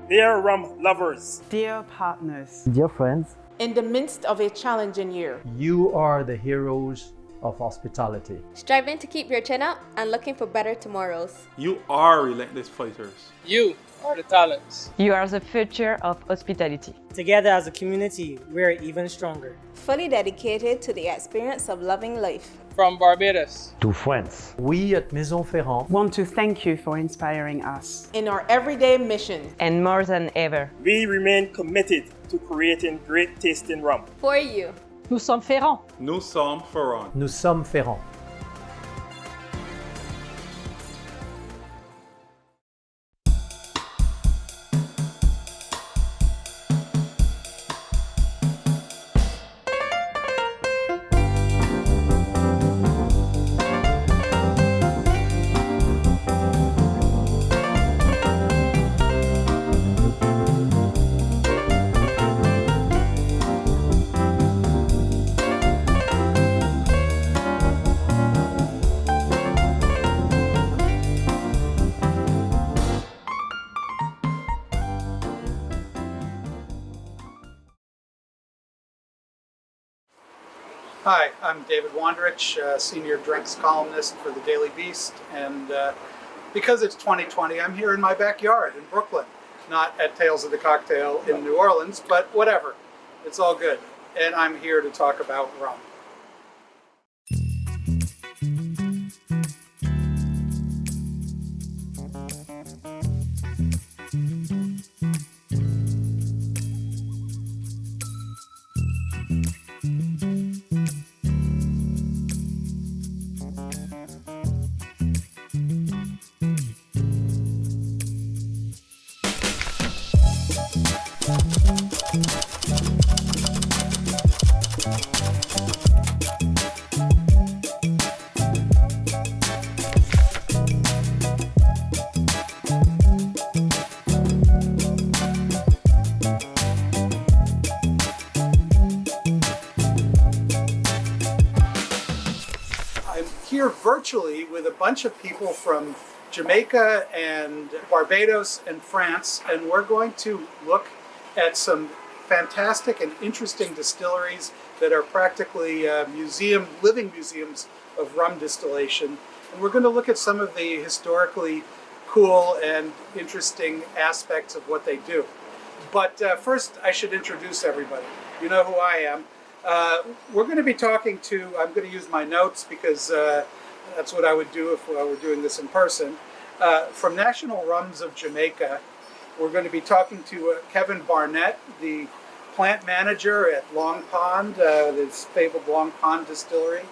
Dear rum lovers, Dear partners, dear friends, in the midst of a challenging year, you are the heroes of hospitality. Striving to keep your chin up and looking for better tomorrows. You are relentless fighters. You are the talents. You are the future of hospitality. Together as a community, we're even stronger. Fully dedicated to the experience of loving life. From Barbados to France, we at Maison Ferrand want to thank you for inspiring us in our everyday mission. And more than ever, we remain committed to creating great tasting rum. For you. Nous sommes Ferrand. Nous sommes Ferrand. Nous sommes Ferrand. Hi, I'm David Wondrich, Senior Drinks Columnist for the Daily Beast, and because it's 2020, I'm here in my backyard in Brooklyn, not at Tales of the Cocktail in New Orleans, but whatever, it's all good, and I'm here to talk about rum. Here virtually with a bunch of people from Jamaica and Barbados and France, and we're going to look at some fantastic and interesting distilleries that are practically living museums of rum distillation. And we're going to look at some of the historically cool and interesting aspects of what they do. But first I should introduce everybody. You know who I am. We're going to be talking to, I'm going to use my notes because that's what I would do if I were doing this in person. From National Rums of Jamaica, we're going to be talking to Kevin Barnett, the plant manager at Long Pond, this fabled Long Pond Distillery,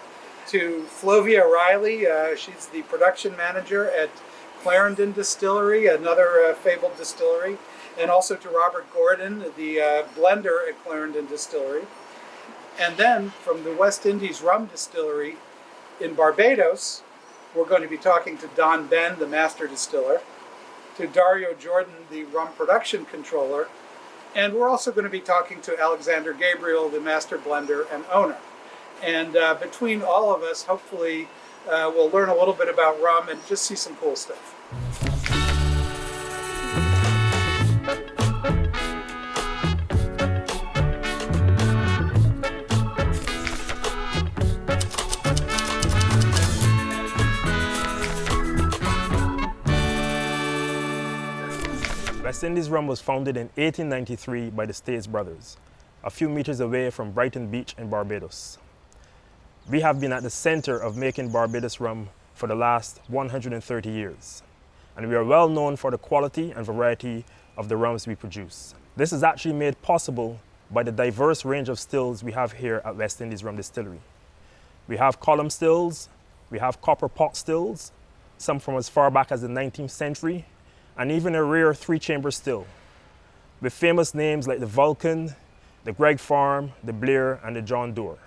to Flovia Riley, she's the production manager at Clarendon Distillery, another fabled distillery, and also to Robert Gordon, the blender at Clarendon Distillery. And then from the West Indies Rum Distillery in Barbados, we're going to be talking to Don Benn, the master distiller, to Dario Jordan, the rum production controller, and we're also going to be talking to Alexandre Gabriel, the master blender and owner. And between all of us, hopefully we'll learn a little bit about rum and just see some cool stuff. West Indies Rum was founded in 1893 by the States Brothers, a few meters away from Brighton Beach in Barbados. We have been at the center of making Barbados rum for the last 130 years, and we are well known for the quality and variety of the rums we produce. This is actually made possible by the diverse range of stills we have here at West Indies Rum Distillery. We have column stills, we have copper pot stills, some from as far back as the 19th century, and even a rare 3-chamber still, with famous names like the Vulcan, the Greg Farm, the Blair, and the John Doerr.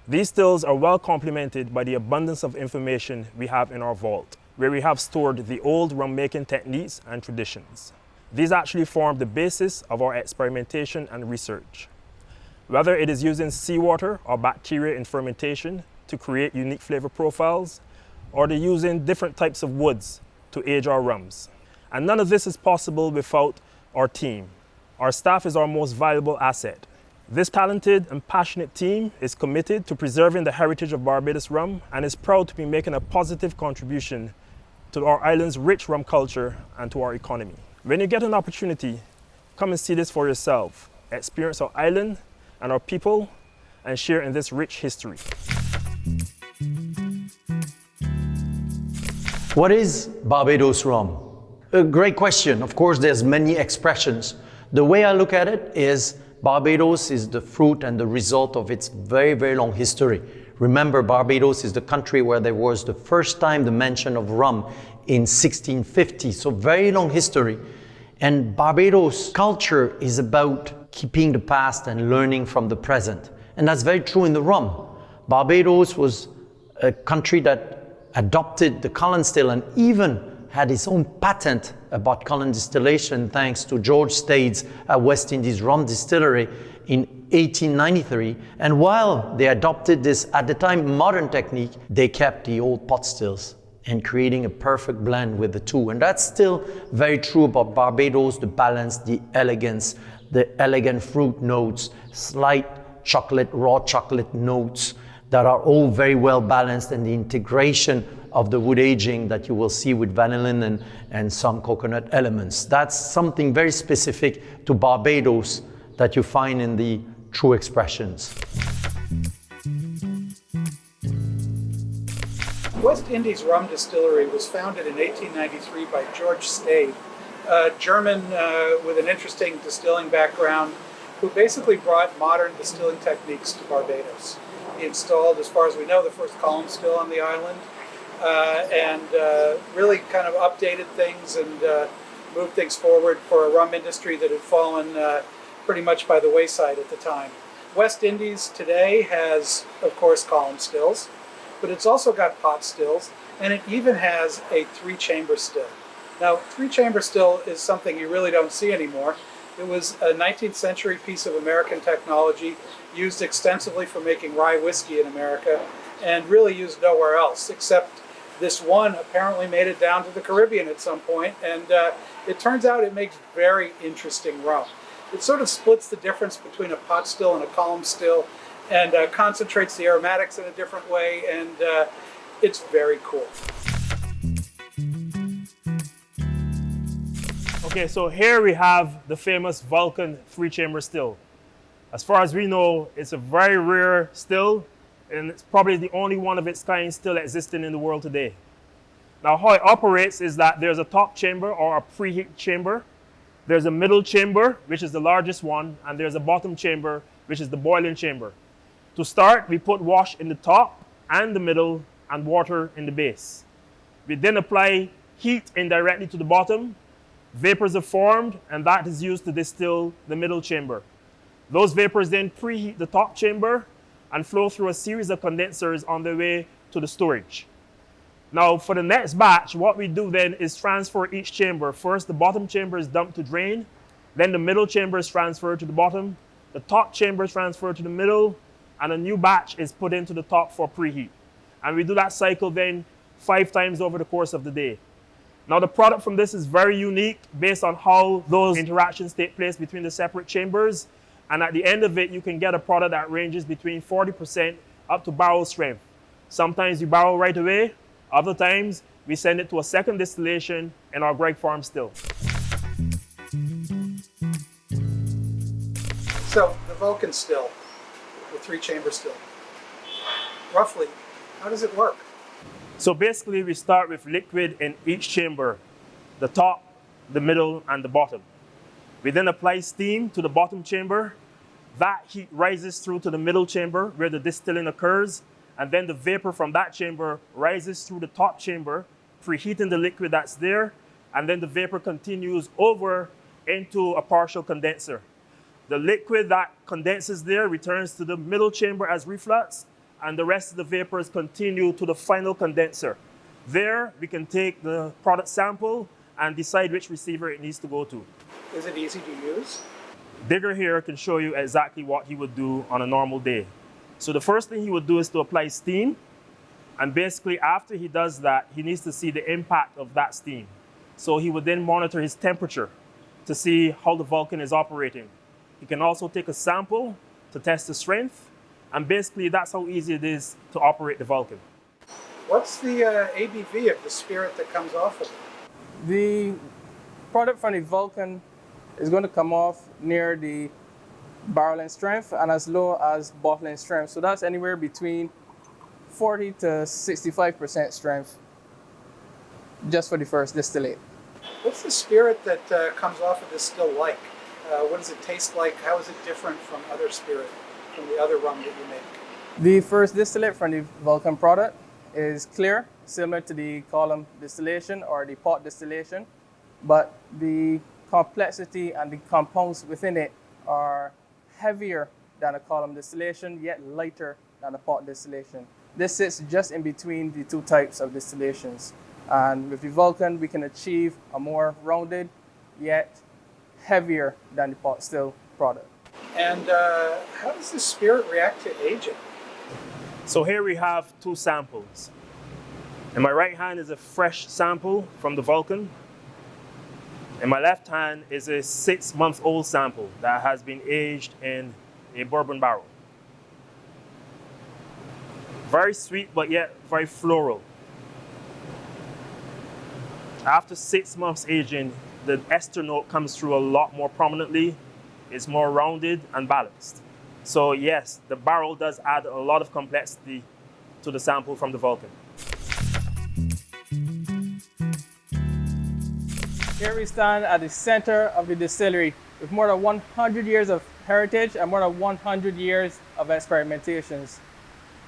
These stills are well complemented by the abundance of information we have in our vault, where we have stored the old rum-making techniques and traditions. These actually form the basis of our experimentation and research. Whether it is using seawater or bacteria in fermentation to create unique flavor profiles, or the using different types of woods to age our rums. And none of this is possible without our team. Our staff is our most valuable asset. This talented and passionate team is committed to preserving the heritage of Barbados rum and is proud to be making a positive contribution to our island's rich rum culture and to our economy. When you get an opportunity, come and see this for yourself. Experience our island and our people and share in this rich history. What is Barbados rum? A great question. Of course, there's many expressions. The way I look at it is Barbados is the fruit and the result of its very, very long history. Remember, Barbados is the country where there was the first time the mention of rum in 1650, so very long history. And Barbados culture is about keeping the past and learning from the present. And that's very true in the rum. Barbados was a country that adopted the column still and even had its own patent about column distillation thanks to George Stade's West Indies Rum Distillery in 1893. And while they adopted this, at the time, modern technique, they kept the old pot stills and creating a perfect blend with the two. And that's still very true about Barbados, the balance, the elegance, the elegant fruit notes, slight chocolate, raw chocolate notes that are all very well balanced, and the integration of the wood aging that you will see with vanillin and some coconut elements. That's something very specific to Barbados that you find in the true expressions. West Indies Rum Distillery was founded in 1893 by George Stade, a German with an interesting distilling background, who basically brought modern distilling techniques to Barbados. He installed, as far as we know, the first column still on the island, and really kind of updated things and moved things forward for a rum industry that had fallen pretty much by the wayside at the time. West Indies today has, of course, column stills, but it's also got pot stills, and it even has a 3-chamber still. Now, 3-chamber still is something you really don't see anymore. It was a 19th century piece of American technology used extensively for making rye whiskey in America and really used nowhere else, except this one apparently made it down to the Caribbean at some point, and it turns out it makes very interesting rum. It sort of splits the difference between a pot still and a column still and concentrates the aromatics in a different way, and it's very cool. Okay, so here we have the famous Vulcan 3-chamber still. As far as we know, it's a very rare still, and it's probably the only one of its kind still existing in the world today. Now, how it operates is that there's a top chamber or a preheat chamber. There's a middle chamber, which is the largest one, and there's a bottom chamber, which is the boiling chamber. To start, we put wash in the top and the middle and water in the base. We then apply heat indirectly to the bottom. Vapors are formed, and that is used to distill the middle chamber. Those vapors then preheat the top chamber and flow through a series of condensers on their way to the storage. Now, for the next batch, what we do then is transfer each chamber. First, the bottom chamber is dumped to drain. Then the middle chamber is transferred to the bottom. The top chamber is transferred to the middle, and a new batch is put into the top for preheat. And we do that cycle then 5 times over the course of the day. Now, the product from this is very unique based on how those interactions take place between the separate chambers. And at the end of it, you can get a product that ranges between 40% up to barrel strength. Sometimes we barrel right away. Other times, we send it to a second distillation in our Greg Farm still. So, the Vulcan still, the 3-chamber still, roughly, how does it work? So basically, we start with liquid in each chamber, the top, the middle, and the bottom. We then apply steam to the bottom chamber. That heat rises through to the middle chamber where the distilling occurs, and then the vapor from that chamber rises through the top chamber, preheating the liquid that's there, and then the vapor continues over into a partial condenser. The liquid that condenses there returns to the middle chamber as reflux, and the rest of the vapors continue to the final condenser. There, we can take the product sample and decide which receiver it needs to go to. Is it easy to use? Digger here can show you exactly what he would do on a normal day. So the first thing he would do is to apply steam, and basically after he does that, he needs to see the impact of that steam. So he would then monitor his temperature. to see how the Vulcan is operating. You can also take a sample to test the strength, and basically that's how easy it is to operate the Vulcan. What's the ABV of the spirit that comes off of it? The product from the Vulcan is going to come off near the barreling strength and as low as bottling strength. So that's anywhere between 40 to 65% strength just for the first distillate. What's the spirit that comes off of this still like? What does it taste like? How is it different from other spirit, from the other rum that you make? The first distillate from the Vulcan product is clear, similar to the column distillation or the pot distillation, but the complexity and the compounds within it are heavier than a column distillation, yet lighter than a pot distillation. This sits just in between the two types of distillations. And with the Vulcan, we can achieve a more rounded, yet heavier than the pot still product. And how does the spirit react to aging? So here we have two samples. In my right hand is a fresh sample from the Vulcan. In my left hand is a 6-month-old sample that has been aged in a bourbon barrel. Very sweet, but yet very floral. After 6 months aging, the ester note comes through a lot more prominently. It's more rounded and balanced. So yes, the barrel does add a lot of complexity to the sample from the Vulcan. Here we stand at the center of the distillery with more than 100 years of heritage and more than 100 years of experimentations.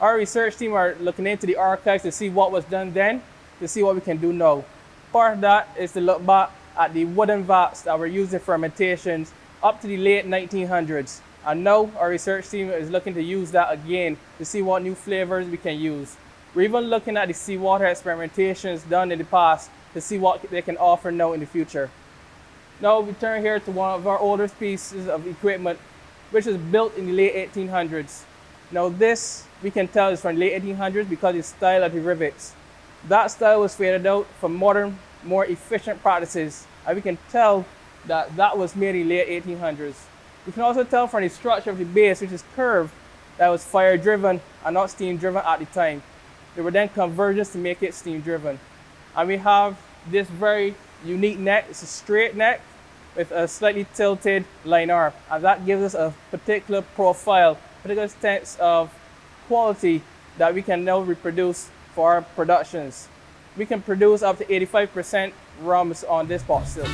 Our research team are looking into the archives to see what was done then, to see what we can do now. Part of that is to look back at the wooden vats that were used in fermentations up to the late 1900s. And now our research team is looking to use that again to see what new flavors we can use. We're even looking at the seawater experimentations done in the past to see what they can offer now in the future. Now we turn here to one of our oldest pieces of equipment, which was built in the late 1800s. Now this, we can tell, is from the late 1800s because of the style of the rivets. That style was faded out for modern, more efficient practices, and we can tell that that was made in the late 1800s. We can also tell from the structure of the base, which is curved, that was fire-driven and not steam-driven at the time. They were then converted to make it steam-driven. And we have this very unique neck. It's a straight neck with a slightly tilted line arm, and that gives us a particular profile, particular sense of quality that we can now reproduce for our productions. We can produce up to 85% rums on this pot still.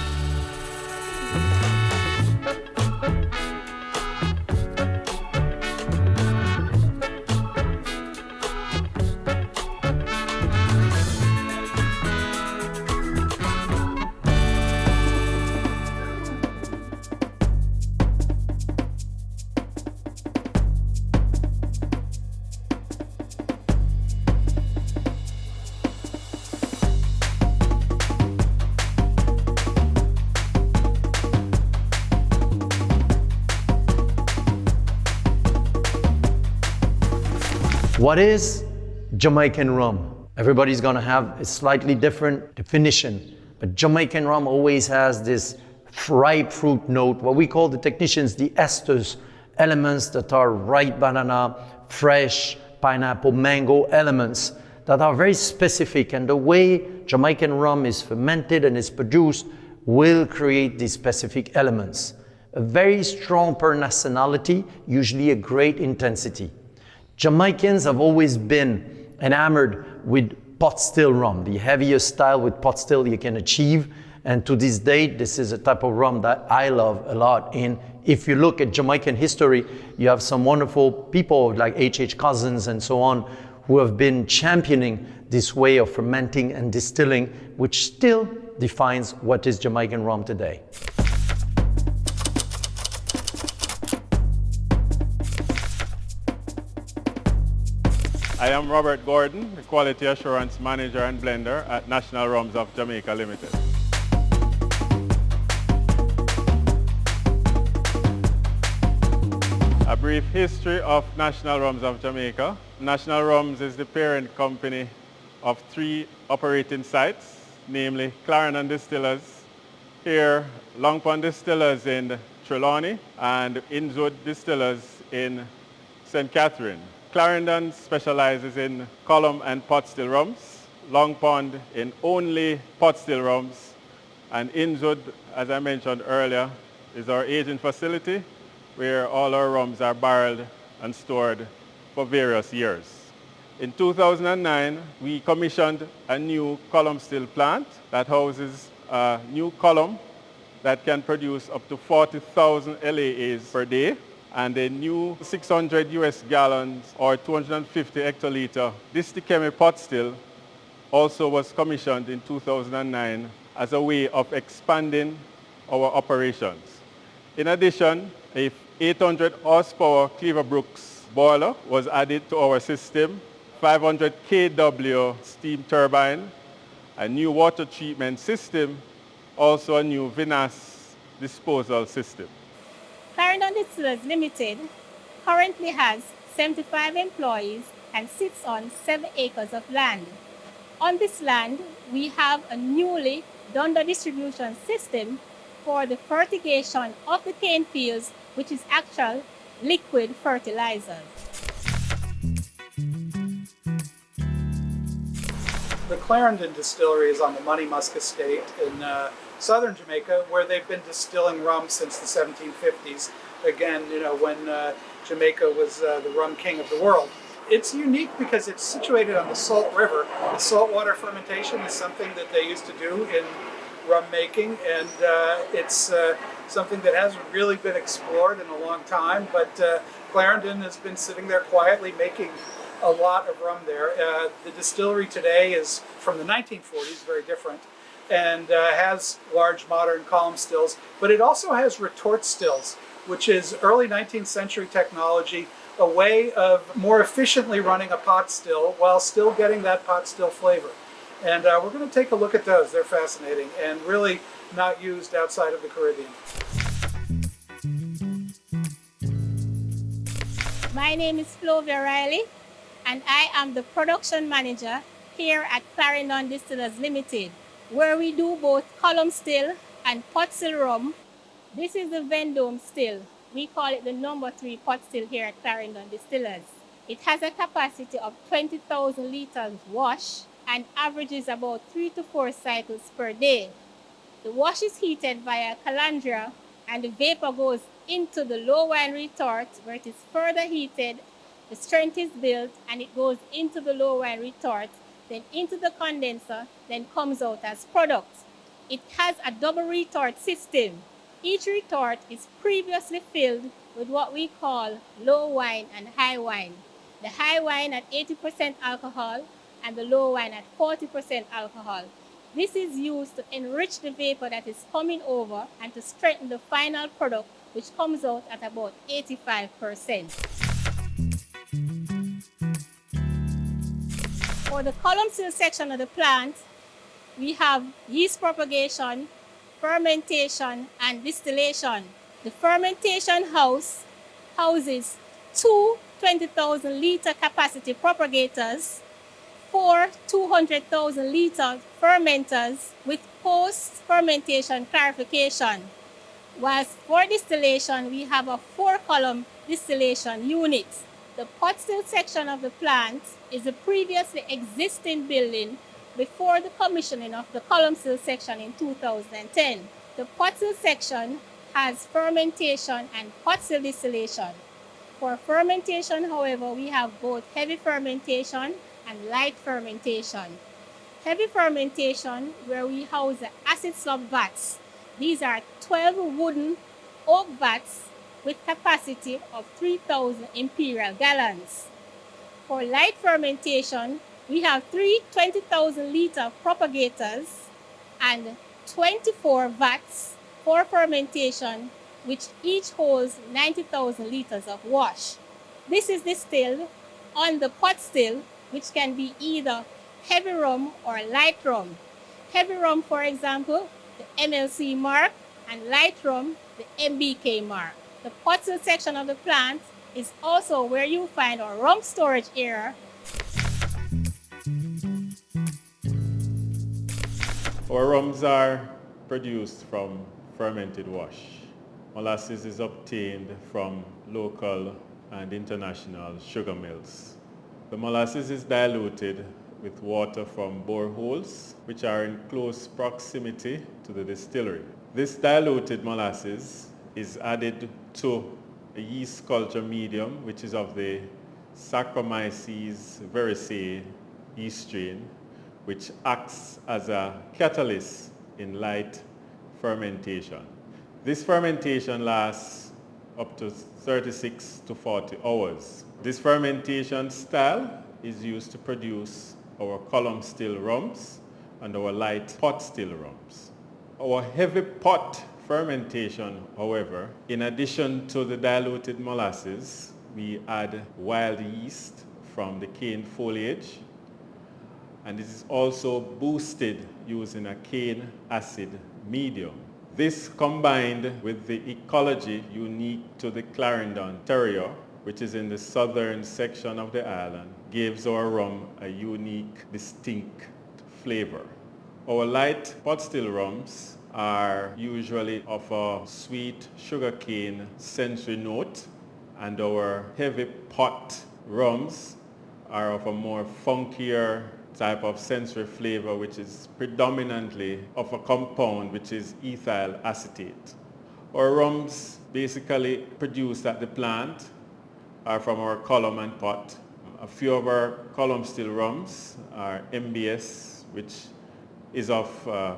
What is Jamaican rum? Everybody's gonna have a slightly different definition, but Jamaican rum always has this ripe fruit note, what we call the technicians the esters, elements that are ripe banana, fresh pineapple, mango elements that are very specific, and the way Jamaican rum is fermented and is produced will create these specific elements. A very strong per nationality, usually a great intensity. Jamaicans have always been enamored with pot still rum, the heaviest style with pot still you can achieve. And to this date, this is a type of rum that I love a lot. And if you look at Jamaican history, you have some wonderful people like H.H. Cousins and so on, who have been championing this way of fermenting and distilling, which still defines what is Jamaican rum today. I am Robert Gordon, the Quality Assurance Manager and Blender at National Rums of Jamaica Limited. A brief history of National Rums of Jamaica. National Rums is the parent company of 3 operating sites, namely Clarendon Distillers, Here, Long Pond Distillers in Trelawney and Innswood Distillers in St. Catherine. Clarendon specializes in column and pot still rums. Long Pond in only pot still rums. And Innswood, as I mentioned earlier, is our aging facility where all our rums are barreled and stored for various years. In 2009, we commissioned a new column still plant that houses a new column that can produce up to 40,000 LAAs per day, and a new 600 US gallons or 250 hectoliter Distillation pot still also was commissioned in 2009 as a way of expanding our operations. In addition, a 800 horsepower Cleaver-Brooks boiler was added to our system, 500 kW steam turbine, a new water treatment system, also a new vinasse disposal system. Clarendon Distillers Limited currently has 75 employees and sits on 7 acres of land. On this land, we have a newly done the distribution system for the fertigation of the cane fields, which is actual liquid fertilizer. The Clarendon Distillery is on the Money Musk Estate in southern Jamaica, where they've been distilling rum since the 1750s. Again, when Jamaica was the rum king of the world. It's unique because it's situated on the Salt River. The saltwater fermentation is something that they used to do in rum making, and it's something that hasn't really been explored in a long time, but Clarendon has been sitting there quietly making a lot of rum there. The distillery today is from the 1940s, very different, and has large modern column stills, but it also has retort stills, which is early 19th century technology, a way of more efficiently running a pot still while still getting that pot still flavor. And we're going to take a look at those. They're fascinating and really not used outside of the Caribbean. My name is Flovia Riley, and I am the production manager here at Clarendon Distillers Limited, where we do both column still and pot still rum. This is the Vendome still. We call it the number 3 pot still here at Clarendon Distillers. It has a capacity of 20,000 liters wash and averages about 3 to 4 cycles per day. The wash is heated via calandria, and the vapor goes into the low wine retort, where it is further heated, the strength is built, and it goes into the low wine retort, then into the condenser, then comes out as product. It has a double retort system. Each retort is previously filled with what we call low wine and high wine. The high wine at 80% alcohol and the low wine at 40% alcohol. This is used to enrich the vapor that is coming over and to strengthen the final product, which comes out at about 85%. For the column still section of the plant, we have yeast propagation, fermentation, and distillation. The fermentation house houses 2 20,000 liter capacity propagators, 4 200,000 liter fermenters with post-fermentation clarification. Whilst for distillation, we have a 4-column distillation unit. The pot still section of the plant is a previously existing building before the commissioning of the column still section in 2010. The pot still section has fermentation and pot still distillation. For fermentation, however, we have both heavy fermentation and light fermentation. Heavy fermentation, where we house the acid slop vats. These are 12 wooden oak vats with capacity of 3,000 imperial gallons. For light fermentation, we have 3 20,000 liter propagators and 24 vats for fermentation, which each holds 90,000 liters of wash. This is distilled on the pot still, which can be either heavy rum or light rum. Heavy rum, for example, the MLC mark, and light rum, the MBK mark. The pot still section of the plant is also where you find our rum storage area. Our rums are produced from fermented wash. Molasses is obtained from local and international sugar mills. The molasses is diluted with water from boreholes, which are in close proximity to the distillery. This diluted molasses is added to a yeast culture medium, which is of the Saccharomyces cerevisiae yeast strain, which acts as a catalyst in light fermentation. This fermentation lasts up to 36 to 40 hours. This fermentation style is used to produce our column still rums and our light pot still rums. Our heavy pot fermentation, however, in addition to the diluted molasses, we add wild yeast from the cane foliage, and this is also boosted using a cane acid medium. This, combined with the ecology unique to the Clarendon territory, which is in the southern section of the island, gives our rum a unique, distinct flavor. Our light pot still rums are usually of a sweet sugarcane sensory note, and our heavy pot rums are of a more funkier type of sensory flavor, which is predominantly of a compound which is ethyl acetate. Our rums basically produced at the plant are from our column and pot. A few of our column still rums are MBS, which is of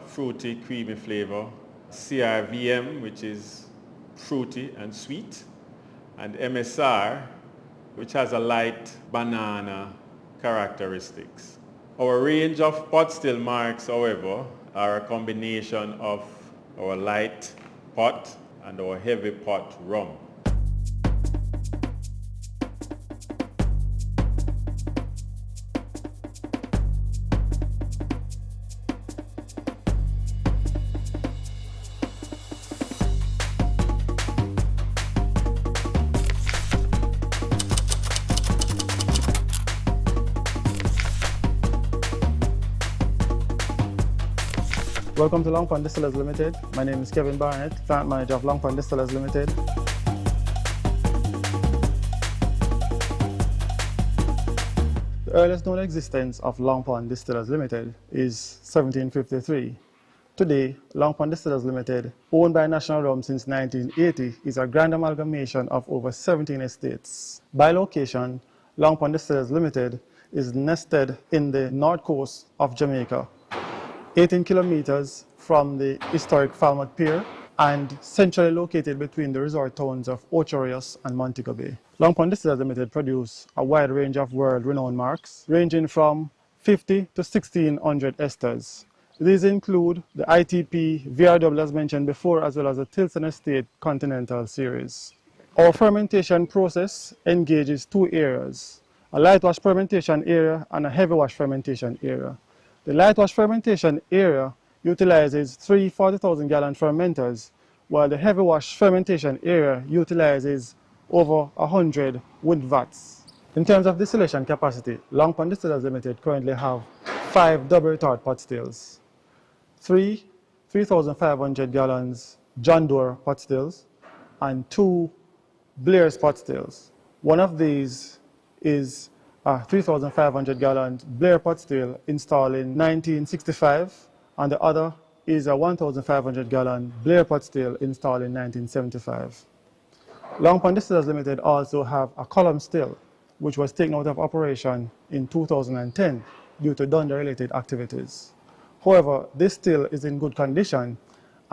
fruity, creamy flavor, CRVM, which is fruity and sweet, and MSR, which has a light banana characteristics. Our range of pot still marks, however, are a combination of our light pot and our heavy pot rum. Welcome to Long Pond Distillers Limited. My name is Kevin Barnett, plant manager of Long Pond Distillers Limited. The earliest known existence of Long Pond Distillers Limited is 1753. Today, Long Pond Distillers Limited, owned by National Rum since 1980, is a grand amalgamation of over 17 estates. By location, Long Pond Distillers Limited is nested in the north coast of Jamaica, 18 kilometers from the historic Falmouth Pier and centrally located between the resort towns of Ocho Rios and Montego Bay. Long Pond Distillers Limited produce a wide range of world-renowned marks, ranging from 50 to 1600 esters. These include the ITP, VRW as mentioned before, as well as the Tilson Estate Continental Series. Our fermentation process engages two areas, a light wash fermentation area and a heavy wash fermentation area. The light wash fermentation area utilizes 3 40,000 gallon fermenters, while the heavy wash fermentation area utilizes over 100 wood vats. In terms of distillation capacity, Long Pond Distillers Limited currently have 5 double retort pot stills, 3 3,500 gallons John Doerr pot stills, and 2 Blair's pot stills. One of these is a 3,500 gallon Blair pot still installed in 1965, and the other is a 1,500 gallon Blair pot still installed in 1975. Long Pond Distillers Limited also have a column still, which was taken out of operation in 2010 due to Dunder-related activities. However, this still is in good condition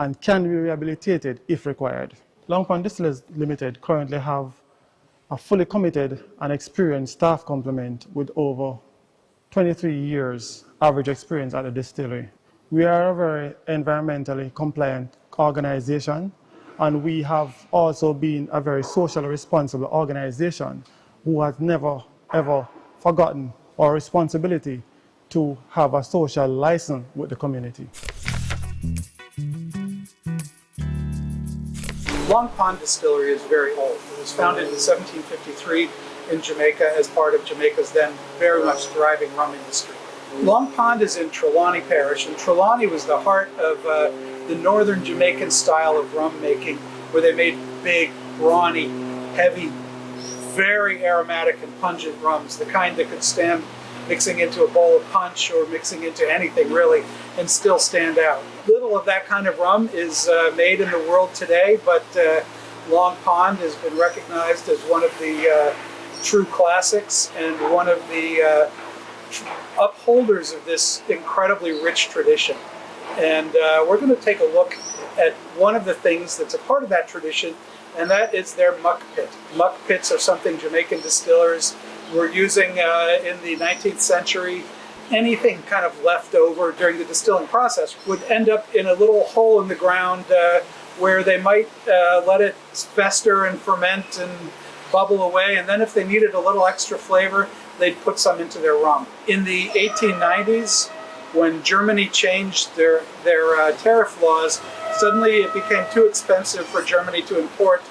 and can be rehabilitated if required. Long Pond Distillers Limited currently have a fully committed and experienced staff complement with over 23 years average experience at the distillery. We are a very environmentally compliant organization, and we have also been a very socially responsible organization who has never ever forgotten our responsibility to have a social license with the community. Long Pond Distillery is very old. It was founded in 1753 in Jamaica as part of Jamaica's then very much thriving rum industry. Long Pond is in Trelawney Parish, and Trelawney was the heart of the northern Jamaican style of rum making, where they made big, brawny, heavy, very aromatic and pungent rums, the kind that could stand mixing into a bowl of punch or mixing into anything really and still stand out. Little of that kind of rum is made in the world today, but Long Pond has been recognized as one of the true classics and one of the upholders of this incredibly rich tradition. And we're going to take a look at one of the things that's a part of that tradition, and that is their muck pit. Muck pits are something Jamaican distillers were using in the 19th century. Anything kind of left over during the distilling process would end up in a little hole in the ground where they might let it fester and ferment and bubble away, and then if they needed a little extra flavor, they'd put some into their rum. In the 1890s, when Germany changed their tariff laws, suddenly it became too expensive for Germany to import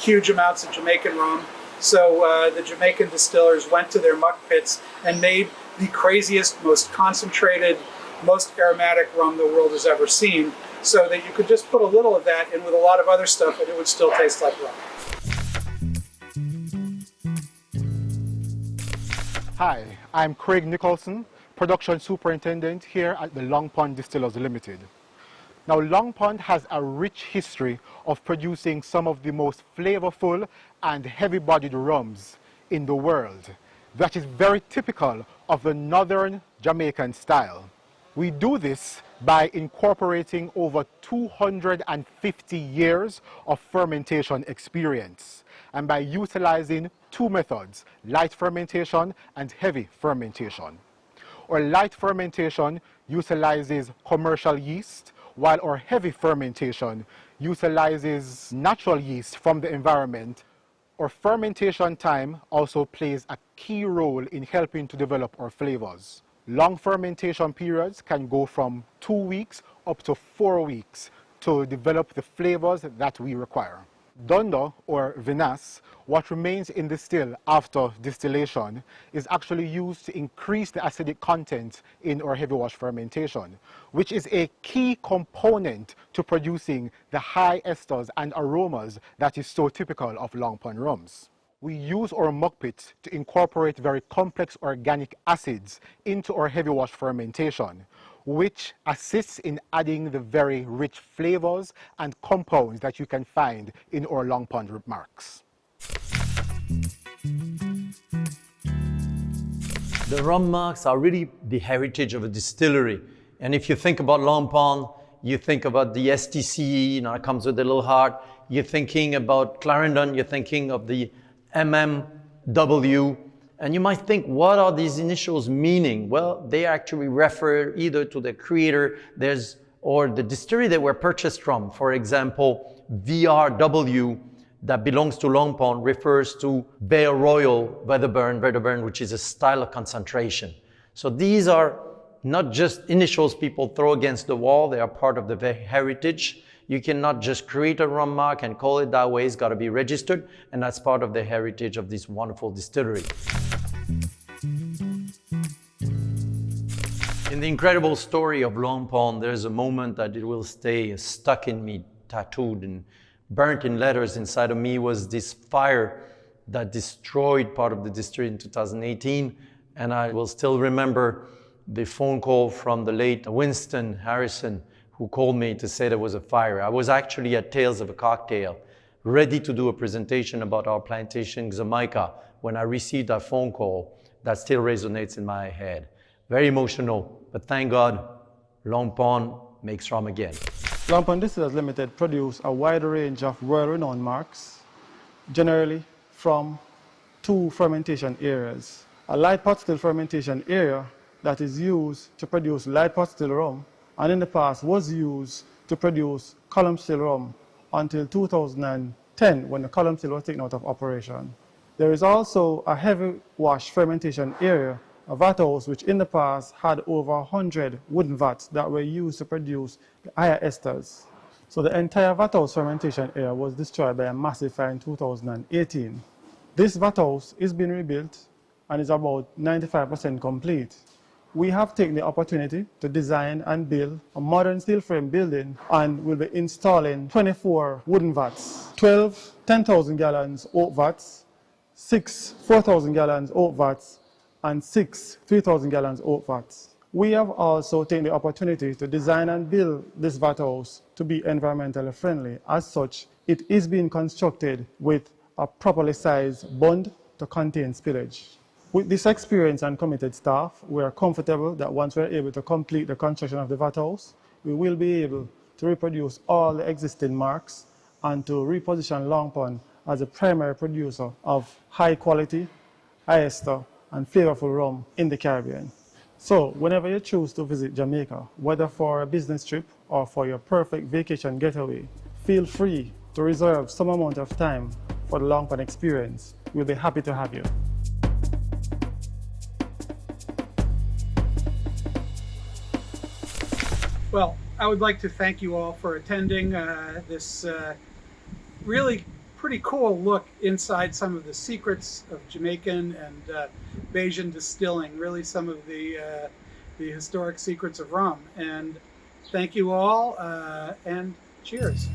huge amounts of Jamaican rum. So the Jamaican distillers went to their muck pits and made the craziest, most concentrated, most aromatic rum the world has ever seen, so that you could just put a little of that in with a lot of other stuff and it would still taste like rum. Hi, I'm Craig Nicholson, Production Superintendent here at the Long Pond Distillers Limited. Now, Long Pond has a rich history of producing some of the most flavorful and heavy-bodied rums in the world. That is very typical of the northern Jamaican style. We do this by incorporating over 250 years of fermentation experience and by utilizing two methods, light fermentation and heavy fermentation. Our light fermentation utilizes commercial yeast, while our heavy fermentation utilizes natural yeast from the environment. Our fermentation time also plays a key role in helping to develop our flavors. Long fermentation periods can go from 2 weeks up to 4 weeks to develop the flavors that we require. Dunder, or vinasse, what remains in the still after distillation, is actually used to increase the acidic content in our heavy wash fermentation, which is a key component to producing the high esters and aromas that is so typical of Long Pond rums. We use our muck pit to incorporate very complex organic acids into our heavy wash fermentation, which assists in adding the very rich flavors and compounds that you can find in our Long Pond marks. The rum marks are really the heritage of a distillery. And if you think about Long Pond, you think about the STC, it comes with a little heart. You're thinking about Clarendon, you're thinking of the MMW. And you might think, what are these initials meaning? Well, they actually refer either to the creator, or the distillery they were purchased from. For example, VRW, that belongs to Long Pond, refers to Vale Royal Wedderburn, which is a style of concentration. So these are not just initials people throw against the wall, they are part of the heritage. You cannot just create a rum mark and call it that way. It's got to be registered, and that's part of the heritage of this wonderful distillery. In the incredible story of Long Pond, there's a moment that it will stay stuck in me, tattooed and burnt in letters inside of me, was this fire that destroyed part of the distillery in 2018. And I will still remember the phone call from the late Winston Harrison, who called me to say there was a fire. I was actually at Tales of a Cocktail, ready to do a presentation about our plantation in Jamaica, when I received that phone call that still resonates in my head. Very emotional, but thank God, Long Pond makes rum again. Long Pond Distillers Limited produce a wide range of world-renowned marks, generally from 2 fermentation areas. A light pot still fermentation area that is used to produce light pot still rum, and in the past was used to produce column still rum until 2010, when the column still was taken out of operation. There is also a heavy wash fermentation area, a vat house, which in the past had over 100 wooden vats that were used to produce the higher esters. So the entire vat house fermentation area was destroyed by a massive fire in 2018. This vat house is being rebuilt and is about 95% complete. we have taken the opportunity to design and build a modern steel frame building, and we'll be installing 24 wooden vats, 12 10,000 gallons oak vats, 6 4,000 gallons oak vats, and 6 3,000 gallons oak vats. We have also taken the opportunity to design and build this vat house to be environmentally friendly. As such, it is being constructed with a properly sized bund to contain spillage. With this experienced and committed staff, we are comfortable that once we are able to complete the construction of the vat house, we will be able to reproduce all the existing marks and to reposition Long Pond as a primary producer of high quality, ester, and flavorful rum in the Caribbean. So, whenever you choose to visit Jamaica, whether for a business trip or for your perfect vacation getaway, feel free to reserve some amount of time for the Long Pond experience. We'll be happy to have you. Well, I would like to thank you all for attending this really pretty cool look inside some of the secrets of Jamaican and Bajan distilling, really some of the historic secrets of rum. And thank you all, and cheers.